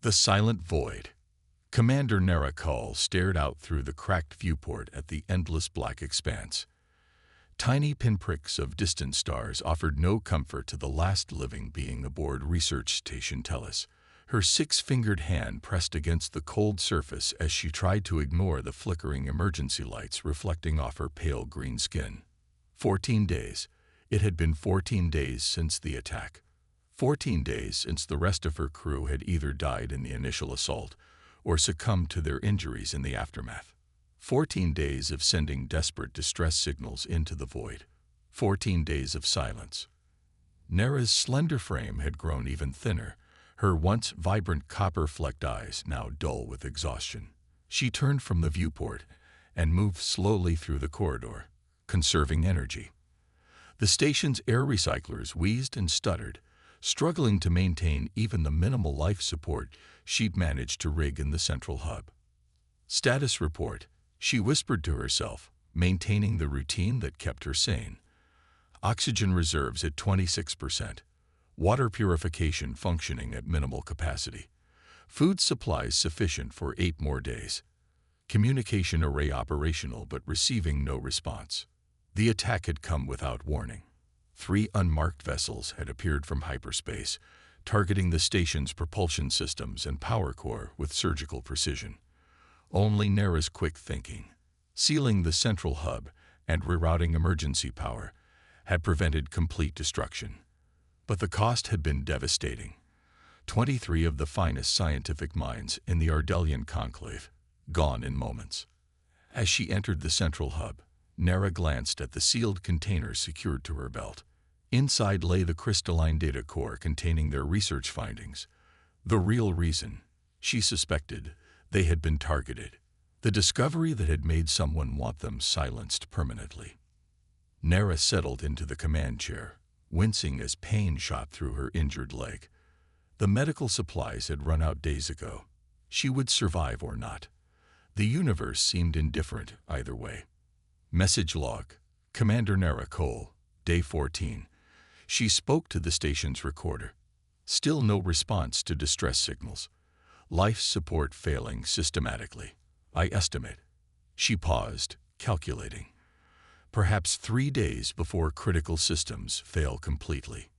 The silent void. Commander Narakal stared out through the cracked viewport at the endless black expanse. Tiny pinpricks of distant stars offered no comfort to the last living being aboard Research Station Tellus. Her six-fingered hand pressed against the cold surface as she tried to ignore the flickering emergency lights reflecting off her pale green skin. 14 days. It had been 14 days since the attack. 14 days since the rest of her crew had either died in the initial assault or succumbed to their injuries in the aftermath. 14 days of sending desperate distress signals into the void. 14 days of silence. Nara's slender frame had grown even thinner, her once vibrant copper-flecked eyes now dull with exhaustion. She turned from the viewport and moved slowly through the corridor, conserving energy. The station's air recyclers wheezed and stuttered, struggling to maintain even the minimal life support she'd managed to rig in the central hub. Status report, she whispered to herself, maintaining the routine that kept her sane. Oxygen reserves at 26%. Water purification functioning at minimal capacity. Food supplies sufficient for 8 more days. Communication array operational but receiving no response. The attack had come without warning. 3 unmarked vessels had appeared from hyperspace, targeting the station's propulsion systems and power core with surgical precision. Only Nara's quick thinking, sealing the central hub and rerouting emergency power, had prevented complete destruction. But the cost had been devastating. 23 of the finest scientific minds in the Ardelian conclave, gone in moments. As she entered the central hub, Nara glanced at the sealed containers secured to her belt. Inside lay the crystalline data core containing their research findings. The real reason, she suspected, they had been targeted. The discovery that had made someone want them silenced permanently. Nara settled into the command chair, wincing as pain shot through her injured leg. The medical supplies had run out days ago. She would survive or not. The universe seemed indifferent either way. Message log. Commander Nara Cole, Day 14. She spoke to the station's recorder. Still no response to distress signals. Life support failing systematically. I estimate. She paused, calculating. Perhaps 3 days before critical systems fail completely.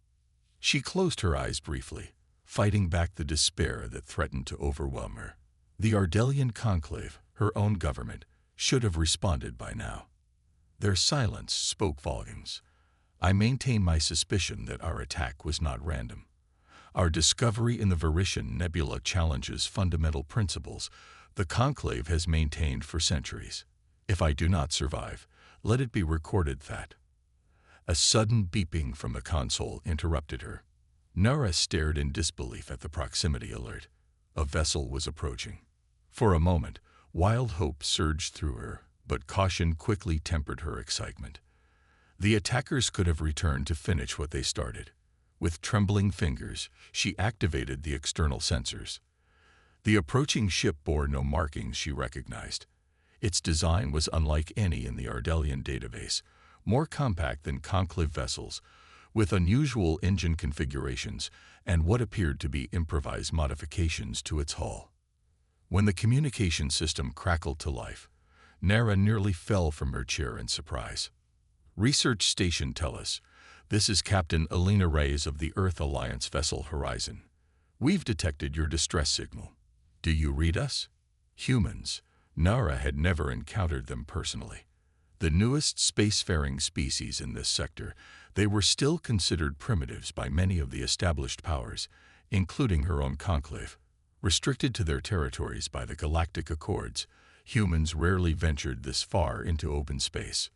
She closed her eyes briefly, fighting back the despair that threatened to overwhelm her. The Ardelian conclave, her own government, should have responded by now. Their silence spoke volumes. I maintain my suspicion that our attack was not random. Our discovery in the Varitian Nebula challenges fundamental principles the conclave has maintained for centuries. If I do not survive, let it be recorded that. A sudden beeping from the console interrupted her. Nara stared in disbelief at the proximity alert. A vessel was approaching. For a moment, wild hope surged through her, but caution quickly tempered her excitement. The attackers could have returned to finish what they started. With trembling fingers, she activated the external sensors. The approaching ship bore no markings she recognized. Its design was unlike any in the Ardelian database, more compact than conclave vessels, with unusual engine configurations and what appeared to be improvised modifications to its hull. When the communication system crackled to life, Nara nearly fell from her chair in surprise. Research Station Tellus, this is Captain Alina Reyes of the Earth Alliance vessel Horizon. We've detected your distress signal. Do you read us? Humans. Nara had never encountered them personally. The newest spacefaring species in this sector, they were still considered primitives by many of the established powers, including her own conclave. Restricted to their territories by the Galactic Accords, humans rarely ventured this far into open space.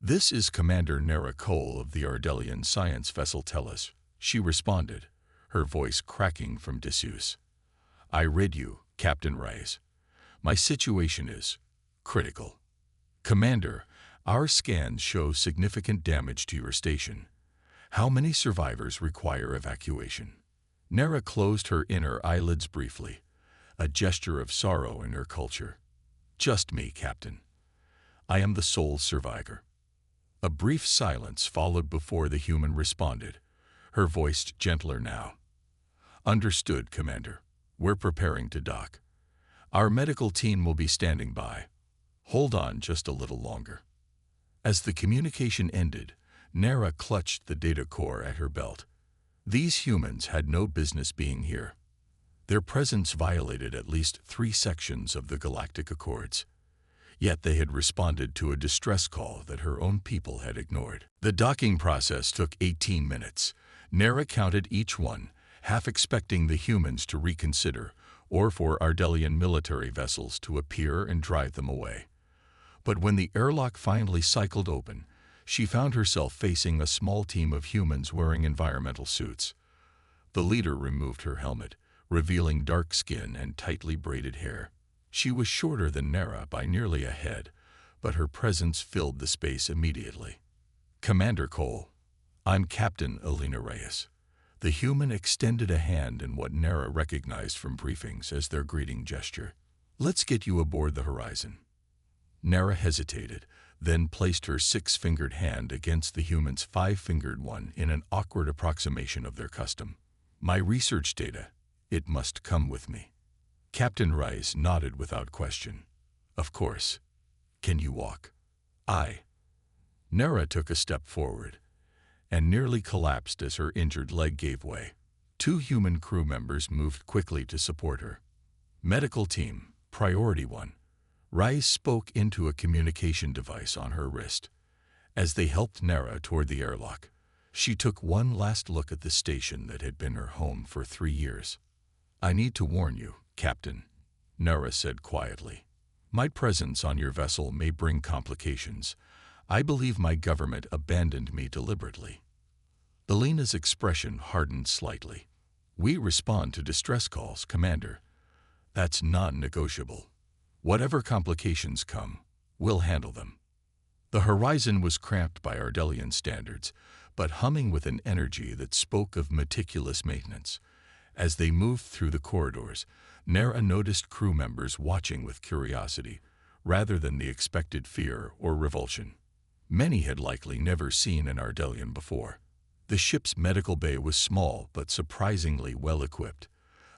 This is Commander Nara Cole of the Ardelian science vessel Tellus, she responded, her voice cracking from disuse. I read you, Captain Reyes. My situation is critical. Commander, our scans show significant damage to your station. How many survivors require evacuation? Nara closed her inner eyelids briefly, a gesture of sorrow in her culture. Just me, Captain. I am the sole survivor. A brief silence followed before the human responded, her voice gentler now. Understood, Commander. We're preparing to dock. Our medical team will be standing by. Hold on just a little longer." As the communication ended, Nara clutched the data core at her belt. These humans had no business being here. Their presence violated at least 3 sections of the Galactic Accords. Yet they had responded to a distress call that her own people had ignored. The docking process took 18 minutes. Nara counted each one, half expecting the humans to reconsider or for Ardelian military vessels to appear and drive them away. But when the airlock finally cycled open, she found herself facing a small team of humans wearing environmental suits. The leader removed her helmet, revealing dark skin and tightly braided hair. She was shorter than Nara by nearly a head, but her presence filled the space immediately. "Commander Cole, I'm Captain Elena Reyes." The human extended a hand in what Nara recognized from briefings as their greeting gesture. "Let's get you aboard the Horizon." Nara hesitated, then placed her 6-fingered hand against the human's 5-fingered one in an awkward approximation of their custom. "My research data, it must come with me." Captain Reyes nodded without question. "Of course. Can you walk?" "Aye." Nara took a step forward and nearly collapsed as her injured leg gave way. 2 human crew members moved quickly to support her. "Medical team, priority 1. Reyes spoke into a communication device on her wrist. As they helped Nara toward the airlock, she took one last look at the station that had been her home for 3 years. "I need to warn you, Captain," Nara said quietly. "My presence on your vessel may bring complications. I believe my government abandoned me deliberately." Elena's expression hardened slightly. "We respond to distress calls, Commander. That's non-negotiable. Whatever complications come, we'll handle them." The Horizon was cramped by Ardelian standards, but humming with an energy that spoke of meticulous maintenance. As they moved through the corridors, Nara noticed crew members watching with curiosity, rather than the expected fear or revulsion. Many had likely never seen an Ardelian before. The ship's medical bay was small but surprisingly well-equipped.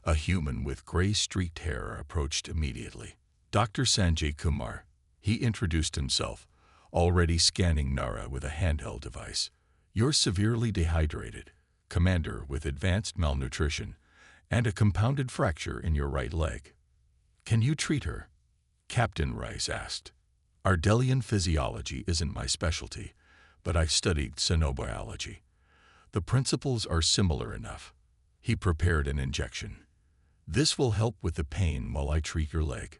A human with gray-streaked hair approached immediately. "Dr. Sanjay Kumar," he introduced himself, already scanning Nara with a handheld device. "You're severely dehydrated, Commander, with advanced malnutrition and a compounded fracture in your right leg. Can you treat her?" Captain Reyes asked. "Ardelian physiology isn't my specialty, but I've studied xenobiology. The principles are similar enough." He prepared an injection. "This will help with the pain while I treat your leg."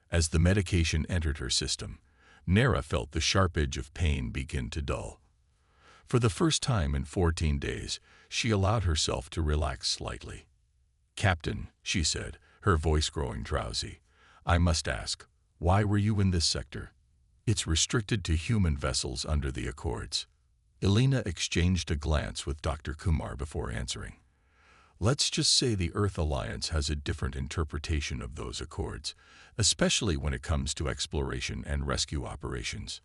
As the medication entered her system, Nara felt the sharp edge of pain begin to dull. For the first time in 14 days, she allowed herself to relax slightly. "Captain," she said, her voice growing drowsy, "I must ask, why were you in this sector? It's restricted to human vessels under the Accords." Elena exchanged a glance with Dr. Kumar before answering. "Let's just say the Earth Alliance has a different interpretation of those accords, especially when it comes to exploration and rescue operations."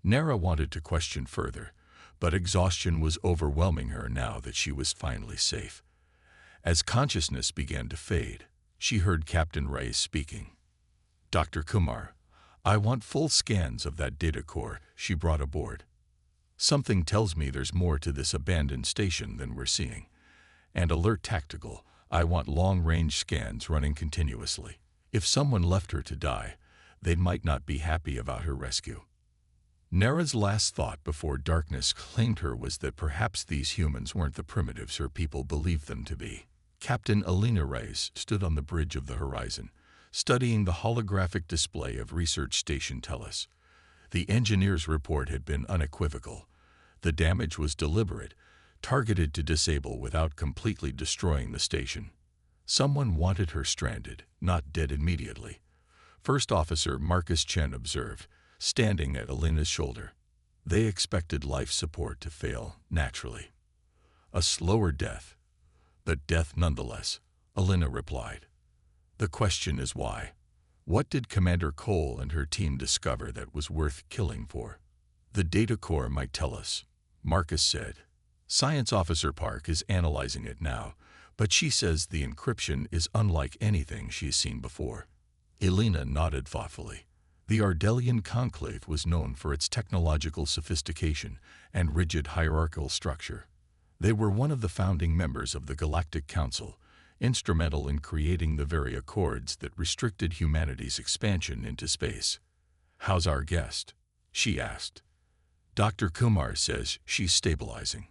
Nara wanted to question further, but exhaustion was overwhelming her now that she was finally safe. As consciousness began to fade, she heard Captain Reyes speaking. "Dr. Kumar, I want full scans of that data core she brought aboard. Something tells me there's more to this abandoned station than we're seeing. And alert tactical, I want long-range scans running continuously. If someone left her to die, they might not be happy about her rescue." Nara's last thought before darkness claimed her was that perhaps these humans weren't the primitives her people believed them to be. Captain Elena Reyes stood on the bridge of the Horizon, studying the holographic display of Research Station Tellus. The engineer's report had been unequivocal. The damage was deliberate, targeted to disable without completely destroying the station. Someone wanted her stranded, not dead immediately. First Officer Marcus Chen observed, standing at Elena's shoulder. They expected life support to fail naturally. "A slower death, but death nonetheless," Elena replied. "The question is why? What did Commander Cole and her team discover that was worth killing for?" "The data core might tell us," Marcus said. "Science Officer Park is analyzing it now, But she says the encryption is unlike anything she's seen before. Elena nodded thoughtfully. The Ardelian conclave was known for its technological sophistication and rigid hierarchical structure. They were one of the founding members of the Galactic Council, instrumental in creating the very accords that restricted humanity's expansion into space. "How's our guest?" she asked. "Dr. Kumar says she's stabilizing.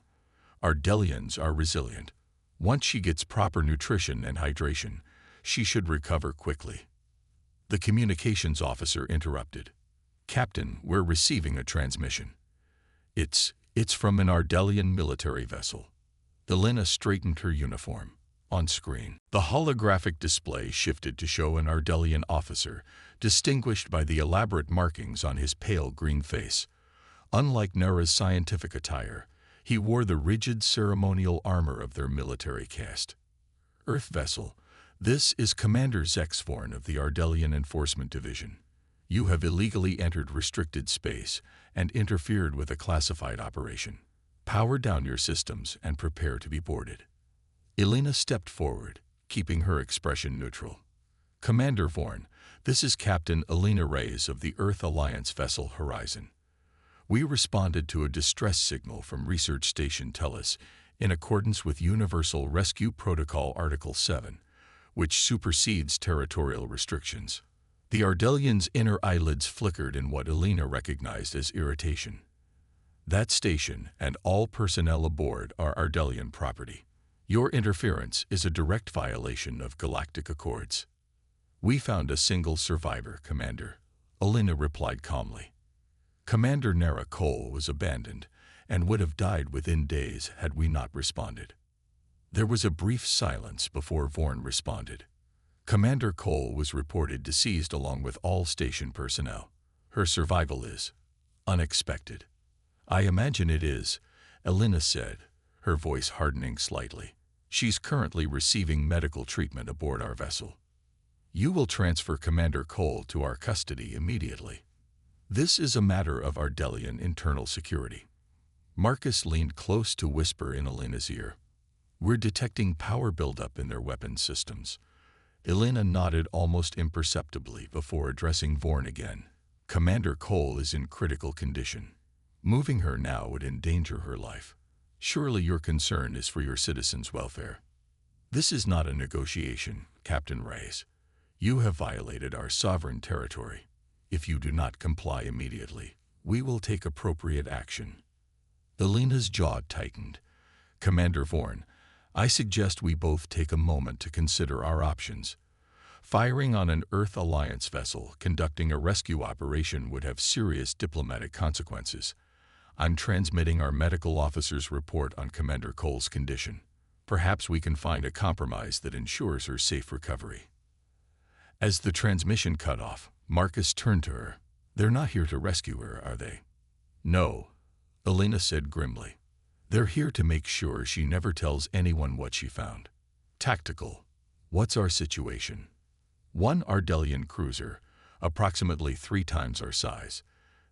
Ardelians are resilient. Once she gets proper nutrition and hydration, she should recover quickly." The communications officer interrupted. "Captain, we're receiving a transmission. It's from an Ardelian military vessel." Elena straightened her uniform. On screen, the holographic display shifted to show an Ardelian officer, distinguished by the elaborate markings on his pale green face. Unlike Nera's scientific attire, he wore the rigid ceremonial armor of their military caste. "Earth vessel, this is Commander Zexvorn of the Ardelian Enforcement Division. You have illegally entered restricted space and interfered with a classified operation. Power down your systems and prepare to be boarded." Elena stepped forward, keeping her expression neutral. "Commander Vorn, this is Captain Elena Reyes of the Earth Alliance vessel Horizon. We responded to a distress signal from Research Station Tellus in accordance with Universal Rescue Protocol Article 7, which supersedes territorial restrictions." The Ardelian's inner eyelids flickered in what Elena recognized as irritation. "That station and all personnel aboard are Ardelian property. Your interference is a direct violation of galactic accords." "We found a single survivor, Commander," Elena replied calmly. "Commander Nera Cole was abandoned and would have died within days had we not responded." There was a brief silence before Vorn responded. "Commander Cole was reported deceased along with all station personnel. Her survival is unexpected." "I imagine it is," Elena said, her voice hardening slightly. "She's currently receiving medical treatment aboard our vessel. You will transfer Commander Cole to our custody immediately. This is a matter of Ardelian internal security." Marcus leaned close to whisper in Elena's ear. "We're detecting power buildup in their weapons systems." Elena nodded almost imperceptibly before addressing Vorn again. "Commander Cole is in critical condition. Moving her now would endanger her life. Surely your concern is for your citizens' welfare." "This is not a negotiation, Captain Reyes. You have violated our sovereign territory. If you do not comply immediately, we will take appropriate action." Elena's jaw tightened. "Commander Vorn, I suggest we both take a moment to consider our options. Firing on an Earth Alliance vessel conducting a rescue operation would have serious diplomatic consequences. I'm transmitting our medical officer's report on Commander Cole's condition. Perhaps we can find a compromise that ensures her safe recovery." As the transmission cut off, Marcus turned to her. "They're not here to rescue her, are they?" "No," Elena said grimly. "They're here to make sure she never tells anyone what she found." "Tactical. What's our situation?" "One Ardelian cruiser, approximately 3 times our size,"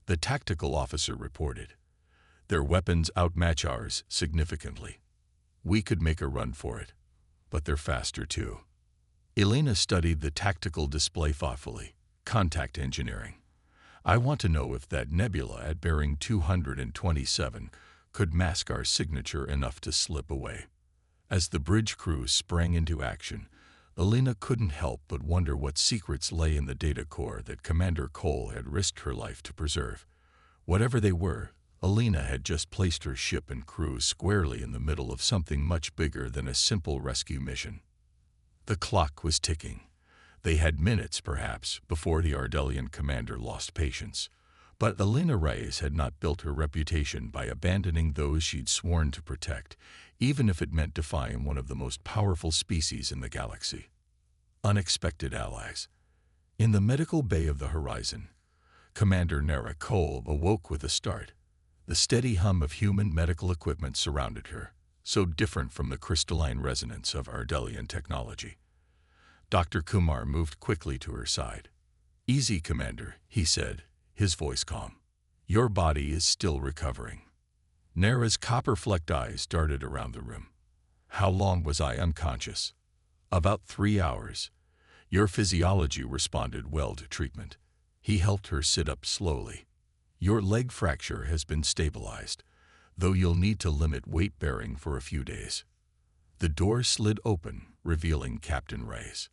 the tactical officer reported. "Their weapons outmatch ours significantly. We could make a run for it, but they're faster too." Elena studied the tactical display thoughtfully. "Contact engineering. I want to know if that nebula at bearing 227 could mask our signature enough to slip away." As the bridge crew sprang into action, Elena couldn't help but wonder what secrets lay in the data core that Commander Cole had risked her life to preserve. Whatever they were, Elena had just placed her ship and crew squarely in the middle of something much bigger than a simple rescue mission. The clock was ticking. They had minutes, perhaps, before the Ardelian commander lost patience. But Elena Reyes had not built her reputation by abandoning those she'd sworn to protect, even if it meant defying one of the most powerful species in the galaxy. Unexpected allies. In the medical bay of the Horizon, Commander Nera Cole awoke with a start. The steady hum of human medical equipment surrounded her, so different from the crystalline resonance of Ardelian technology. Dr. Kumar moved quickly to her side. "Easy, Commander," he said, his voice calm. "Your body is still recovering." Nera's copper-flecked eyes darted around the room. How long was I unconscious? About 3 hours. Your physiology responded well to treatment. He helped her sit up slowly. Your leg fracture has been stabilized, though you'll need to limit weight bearing for a few days. The door slid open, revealing Captain Reyes.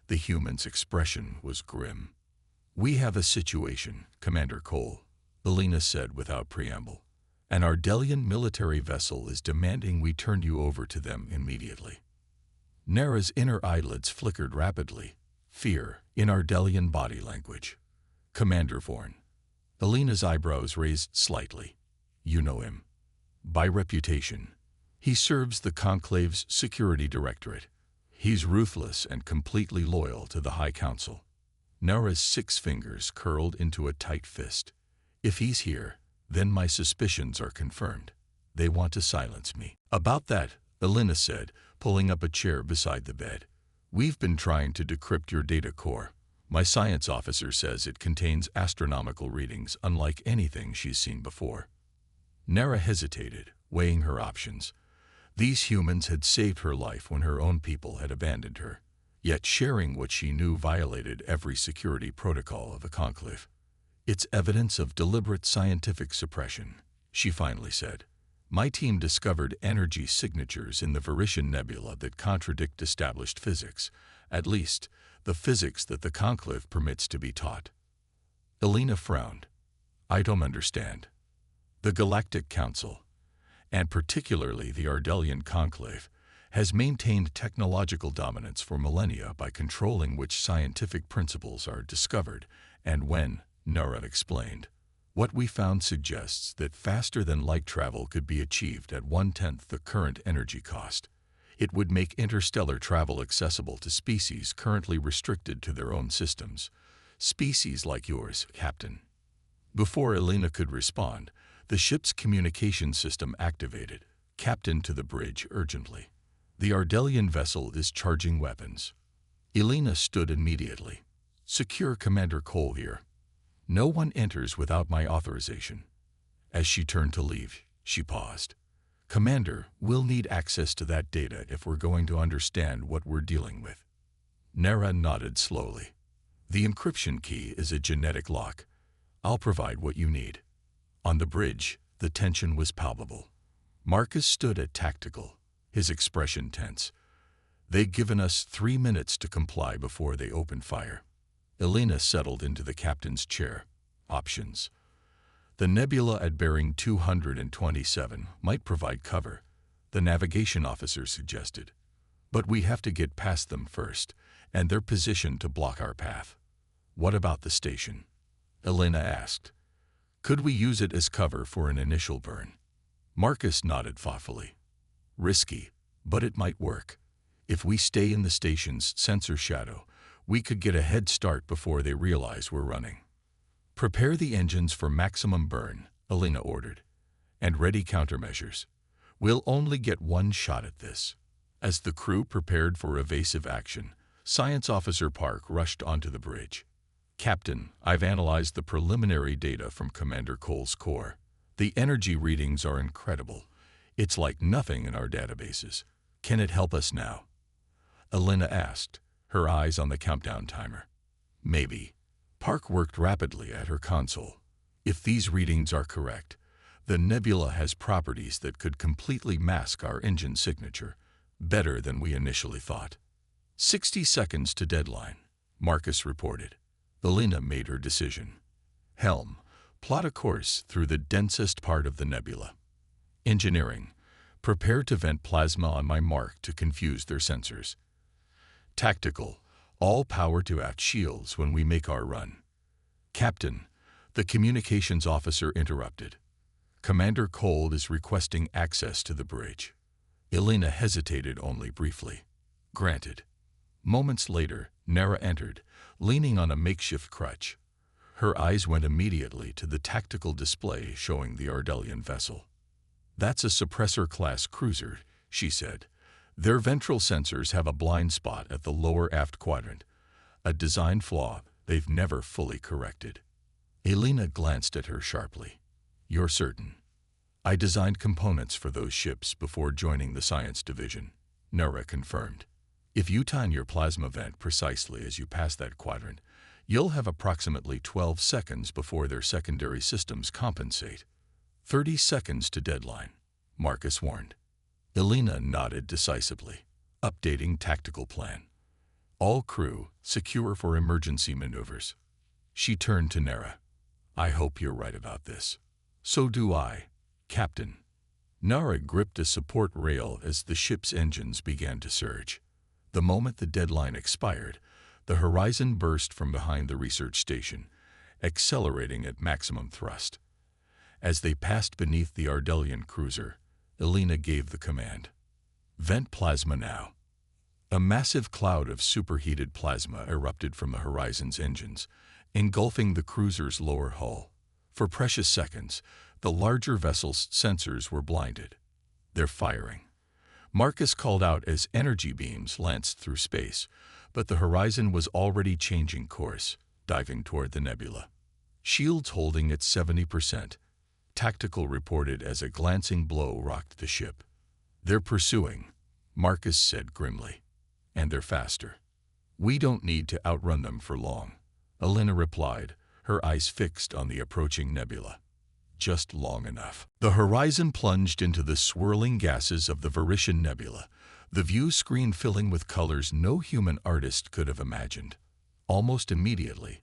The human's expression was grim. We have a situation, Commander Cole, Elena said without preamble. An Ardelian military vessel is demanding we turn you over to them immediately. Nara's inner eyelids flickered rapidly. Fear in Ardelian body language. Commander Vorn. Elena's eyebrows raised slightly. You know him. By reputation. He serves the Conclave's security directorate. He's ruthless and completely loyal to the High Council. Nara's 6 fingers curled into a tight fist. If he's here, then my suspicions are confirmed. They want to silence me. About that, Elena said, pulling up a chair beside the bed. We've been trying to decrypt your data core. My science officer says it contains astronomical readings unlike anything she's seen before. Nara hesitated, weighing her options. These humans had saved her life when her own people had abandoned her. Yet sharing what she knew violated every security protocol of the Conclave. It's evidence of deliberate scientific suppression, she finally said. My team discovered energy signatures in the Varitian Nebula that contradict established physics, at least the physics that the Conclave permits to be taught. Elena frowned. I don't understand. The Galactic Council, and particularly the Ardelian Conclave, has maintained technological dominance for millennia by controlling which scientific principles are discovered and when, Nara explained. What we found suggests that faster-than-light travel could be achieved at 1/10 the current energy cost. It would make interstellar travel accessible to species currently restricted to their own systems. Species like yours, Captain. Before Elena could respond, the ship's communication system activated. Captain to the bridge urgently. The Ardelian vessel is charging weapons. Elena stood immediately. Secure Commander Cole here. No one enters without my authorization. As she turned to leave, she paused. Commander, we'll need access to that data if we're going to understand what we're dealing with. Nara nodded slowly. The encryption key is a genetic lock. I'll provide what you need. On the bridge, the tension was palpable. Marcus stood at tactical, his expression tense. They'd given us 3 minutes to comply before they opened fire. Elena settled into the captain's chair. Options. The nebula at bearing 227 might provide cover, the navigation officer suggested. But we have to get past them first, and they're positioned to block our path. What about the station? Elena asked. Could we use it as cover for an initial burn? Marcus nodded thoughtfully. Risky, but it might work. If we stay in the station's sensor shadow, we could get a head start before they realize we're running. Prepare the engines for maximum burn, Elena ordered, and ready countermeasures. We'll only get one shot at this. As the crew prepared for evasive action, Science Officer Park rushed onto the bridge. Captain, I've analyzed the preliminary data from Commander Cole's core. The energy readings are incredible. It's like nothing in our databases. Can it help us now? Elena asked, her eyes on the countdown timer. Maybe. Park worked rapidly at her console. If these readings are correct, the nebula has properties that could completely mask our engine signature, better than we initially thought. 60 seconds to deadline, Marcus reported. Elena made her decision. Helm, plot a course through the densest part of the nebula. Engineering, prepare to vent plasma on my mark to confuse their sensors. Tactical, all power to act shields when we make our run. Captain, the communications officer interrupted. Commander Cole is requesting access to the bridge. Elena hesitated only briefly. Granted. Moments later, Nara entered, leaning on a makeshift crutch. Her eyes went immediately to the tactical display showing the Ardelian vessel. That's a suppressor-class cruiser, she said. Their ventral sensors have a blind spot at the lower aft quadrant, a design flaw they've never fully corrected. Elena glanced at her sharply. You're certain? I designed components for those ships before joining the science division, Nara confirmed. If you time your plasma vent precisely as you pass that quadrant, you'll have approximately 12 seconds before their secondary systems compensate. 30 seconds to deadline, Marcus warned. Elena nodded decisively, updating tactical plan. All crew, secure for emergency maneuvers. She turned to Nara. I hope you're right about this. So do I, Captain. Nara gripped a support rail as the ship's engines began to surge. The moment the deadline expired, the horizon burst from behind the research station, accelerating at maximum thrust. As they passed beneath the Ardelian cruiser, Elena gave the command. Vent plasma now. A massive cloud of superheated plasma erupted from the horizon's engines, engulfing the cruiser's lower hull. For precious seconds, the larger vessel's sensors were blinded. They're firing. Marcus called out as energy beams lanced through space, but the horizon was already changing course, diving toward the nebula. Shields holding at 70%. Tactical reported as a glancing blow rocked the ship. They're pursuing, Marcus said grimly. And they're faster. We don't need to outrun them for long, Elena replied, her eyes fixed on the approaching nebula. Just long enough. The horizon plunged into the swirling gases of the Varitian Nebula, the view screen filling with colors no human artist could have imagined. Almost immediately,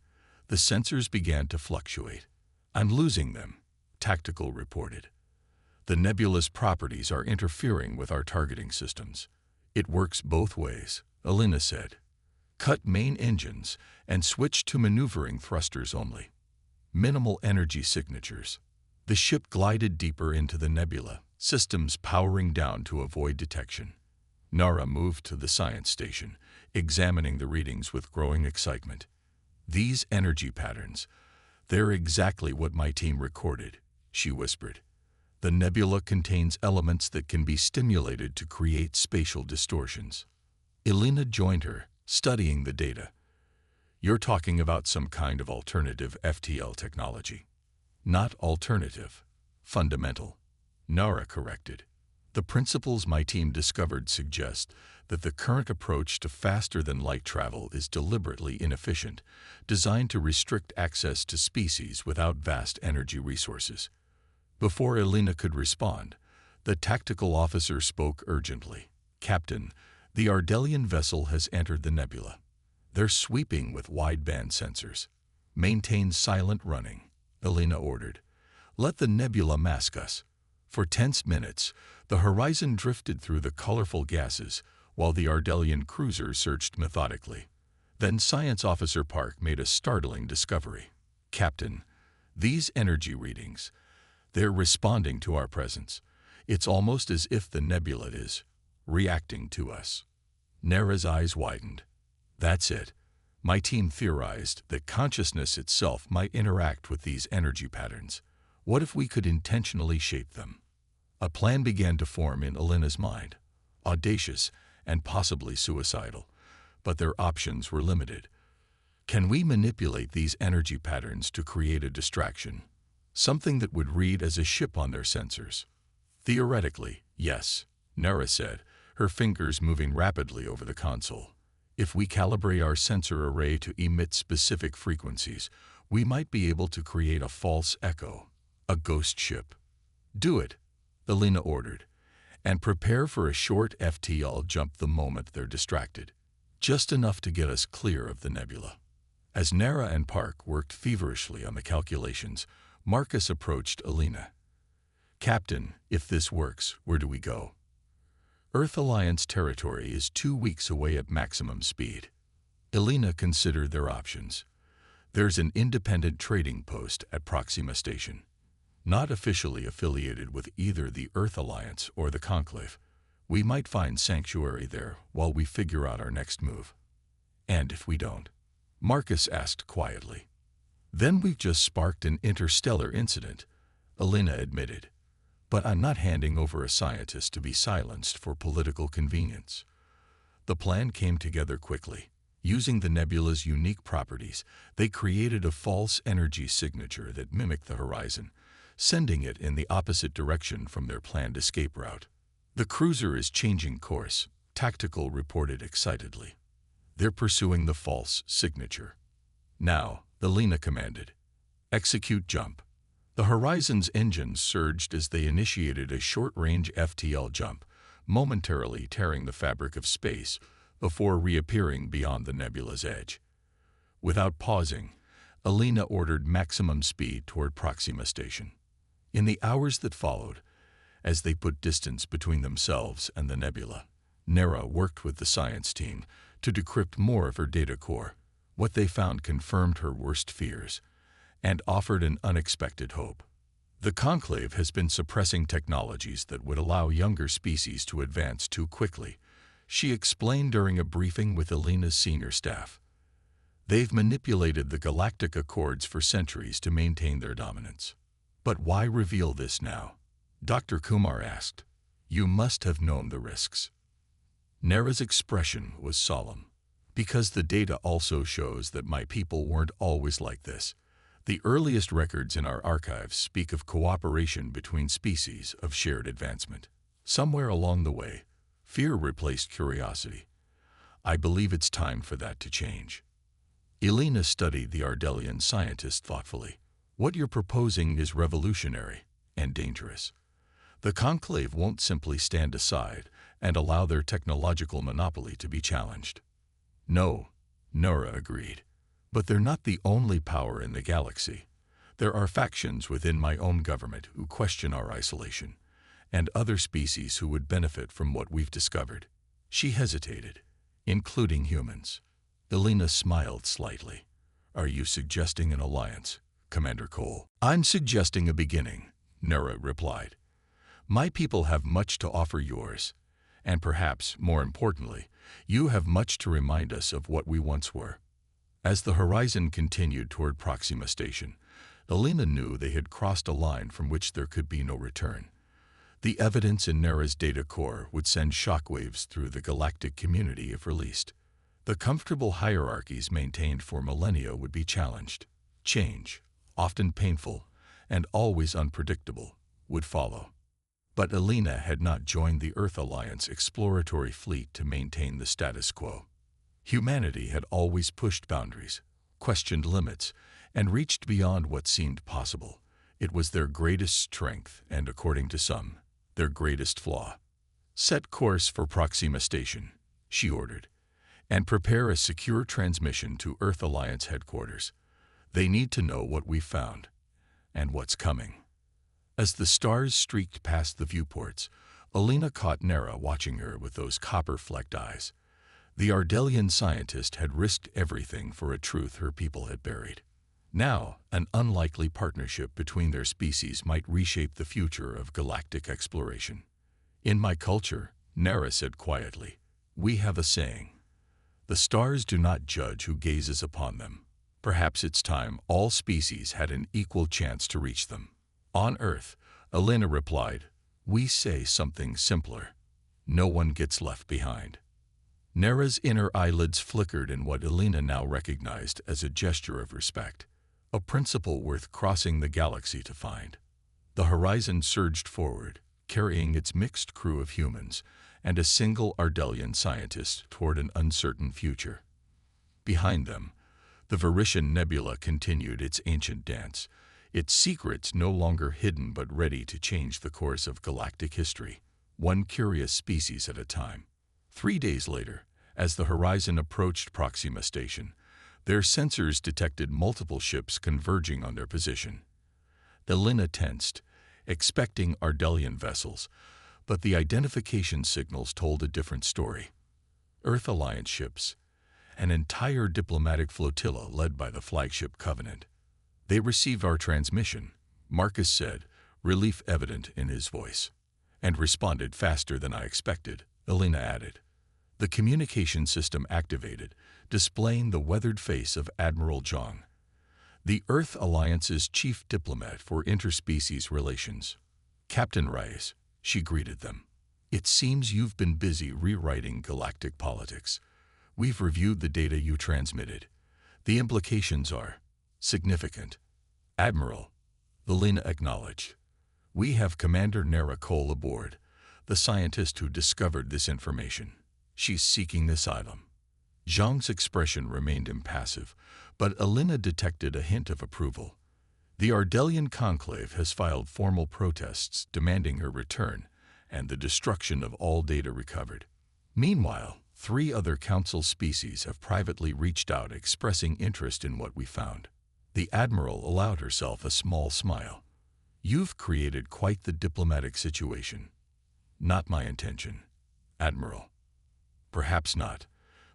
the sensors began to fluctuate. I'm losing them, Tactical reported. The nebula's properties are interfering with our targeting systems. It works both ways, Elena said. Cut main engines and switch to maneuvering thrusters only. Minimal energy signatures. The ship glided deeper into the nebula, systems powering down to avoid detection. Nara moved to the science station, examining the readings with growing excitement. These energy patterns, they're exactly what my team recorded, she whispered. The nebula contains elements that can be stimulated to create spatial distortions. Elena joined her, studying the data. You're talking about some kind of alternative FTL technology. Not alternative, fundamental, Nara corrected. The principles my team discovered suggest that the current approach to faster-than-light travel is deliberately inefficient, designed to restrict access to species without vast energy resources. Before Elena could respond, the tactical officer spoke urgently. Captain, the Ardelian vessel has entered the nebula. They're sweeping with wideband sensors. Maintain silent running, Elena ordered. Let the nebula mask us. For tense minutes, the horizon drifted through the colorful gases while the Ardelian cruiser searched methodically. Then Science Officer Park made a startling discovery. Captain, these energy readings, they're responding to our presence. It's almost as if the nebula is reacting to us. Nara's eyes widened. That's it. My team theorized that consciousness itself might interact with these energy patterns. What if we could intentionally shape them? A plan began to form in Elena's mind, audacious and possibly suicidal, but their options were limited. Can we manipulate these energy patterns to create a distraction? Something that would read as a ship on their sensors? Theoretically, yes, Nara said, her fingers moving rapidly over the console. If we calibrate our sensor array to emit specific frequencies, we might be able to create a false echo, a ghost ship. Do it, Elena ordered, and prepare for a short FTL jump the moment they're distracted, just enough to get us clear of the nebula. As Nara and Park worked feverishly on the calculations, Marcus approached Elena. Captain, if this works, where do we go? Earth Alliance territory is 2 weeks away at maximum speed. Elena considered their options. There's an independent trading post at Proxima Station, not officially affiliated with either the Earth Alliance or the Conclave. We might find sanctuary there while we figure out our next move. And if we don't? Marcus asked quietly. Then we've just sparked an interstellar incident, Elena admitted. But I'm not handing over a scientist to be silenced for political convenience. The plan came together quickly. Using the nebula's unique properties, they created a false energy signature that mimicked the horizon, sending it in the opposite direction from their planned escape route. "The cruiser is changing course," Tactical reported excitedly. "They're pursuing the false signature." "Now," Elena commanded. "Execute jump." The Horizon's engines surged as they initiated a short-range FTL jump, momentarily tearing the fabric of space before reappearing beyond the nebula's edge. Without pausing, Elena ordered maximum speed toward Proxima Station. In the hours that followed, as they put distance between themselves and the nebula, Nera worked with the science team to decrypt more of her data core. What they found confirmed her worst fears and offered an unexpected hope. The Conclave has been suppressing technologies that would allow younger species to advance too quickly, she explained during a briefing with Elena's senior staff. They've manipulated the galactic accords for centuries to maintain their dominance. But why reveal this now? Dr. Kumar asked. You must have known the risks. Nera's expression was solemn. Because the data also shows that my people weren't always like this. The earliest records in our archives speak of cooperation between species, of shared advancement. Somewhere along the way, fear replaced curiosity. I believe it's time for that to change. Elena studied the Ardelian scientist thoughtfully. What you're proposing is revolutionary and dangerous. The Conclave won't simply stand aside and allow their technological monopoly to be challenged. No, Nora agreed. But they're not the only power in the galaxy. There are factions within my own government who question our isolation, and other species who would benefit from what we've discovered. She hesitated, including humans. Elena smiled slightly. Are you suggesting an alliance, Commander Cole? I'm suggesting a beginning, Nora replied. My people have much to offer yours, and perhaps, more importantly, you have much to remind us of what we once were. As the Horizon continued toward Proxima Station, Elena knew they had crossed a line from which there could be no return. The evidence in Nera's data core would send shockwaves through the galactic community if released. The comfortable hierarchies maintained for millennia would be challenged. Change, often painful and always unpredictable, would follow. But Elena had not joined the Earth Alliance exploratory fleet to maintain the status quo. Humanity had always pushed boundaries, questioned limits, and reached beyond what seemed possible. It was their greatest strength and, according to some, their greatest flaw. Set course for Proxima Station, she ordered, and prepare a secure transmission to Earth Alliance headquarters. They need to know what we found and what's coming. As the stars streaked past the viewports, Elena caught Nera watching her with those copper-flecked eyes. The Ardelian scientist had risked everything for a truth her people had buried. Now, an unlikely partnership between their species might reshape the future of galactic exploration. In my culture, Nera said quietly, we have a saying. The stars do not judge who gazes upon them. Perhaps it's time all species had an equal chance to reach them. On Earth, Elena replied, we say something simpler. No one gets left behind. Nera's inner eyelids flickered in what Elena now recognized as a gesture of respect, a principle worth crossing the galaxy to find. The Horizon surged forward, carrying its mixed crew of humans and a single Ardelian scientist toward an uncertain future. Behind them, the Veritian Nebula continued its ancient dance, its secrets no longer hidden but ready to change the course of galactic history, one curious species at a time. 3 days later, as the Horizon approached Proxima Station, their sensors detected multiple ships converging on their position. Elena tensed, expecting Ardelian vessels, but the identification signals told a different story. Earth Alliance ships, an entire diplomatic flotilla led by the flagship Covenant. They received our transmission, Marcus said, relief evident in his voice, and responded faster than I expected, Elena added. The communication system activated, displaying the weathered face of Admiral Zhang, the Earth Alliance's chief diplomat for interspecies relations. Captain Rice, she greeted them. It seems you've been busy rewriting galactic politics. We've reviewed the data you transmitted. The implications are significant. Admiral, Alina acknowledged. "We have Commander Nera Cole aboard, the scientist who discovered this information. She's seeking asylum." Zhang's expression remained impassive, but Alina detected a hint of approval. "The Ardelian Conclave has filed formal protests demanding her return and the destruction of all data recovered. Meanwhile, 3 other Council species have privately reached out expressing interest in what we found." The Admiral allowed herself a small smile. "You've created quite the diplomatic situation." "Not my intention, Admiral." "Perhaps not,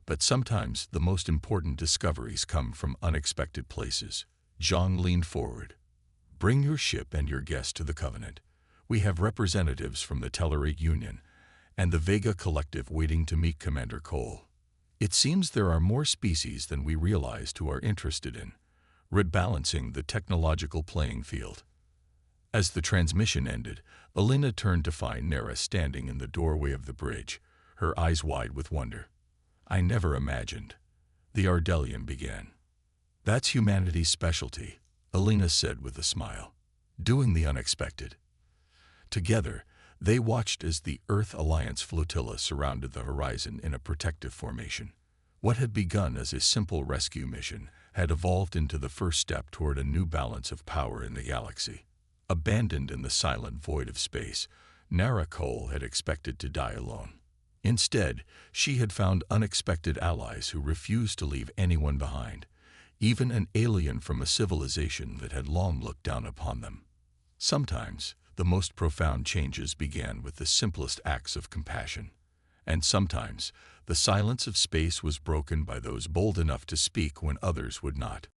but sometimes the most important discoveries come from unexpected places." Zhang leaned forward. "Bring your ship and your guest to the Covenant. We have representatives from the Tellarite Union and the Vega Collective waiting to meet Commander Cole. It seems there are more species than we realized who are interested in rebalancing the technological playing field." As the transmission ended, Alina turned to find Nera standing in the doorway of the bridge, her eyes wide with wonder. "I never imagined," the Ardelian began. "That's humanity's specialty," Alina said with a smile. "Doing the unexpected." Together, they watched as the Earth Alliance flotilla surrounded the horizon in a protective formation. What had begun as a simple rescue mission had evolved into the first step toward a new balance of power in the galaxy. Abandoned in the silent void of space, Nera Cole had expected to die alone. Instead, she had found unexpected allies who refused to leave anyone behind, even an alien from a civilization that had long looked down upon them. Sometimes, the most profound changes began with the simplest acts of compassion. And sometimes, the silence of space was broken by those bold enough to speak when others would not.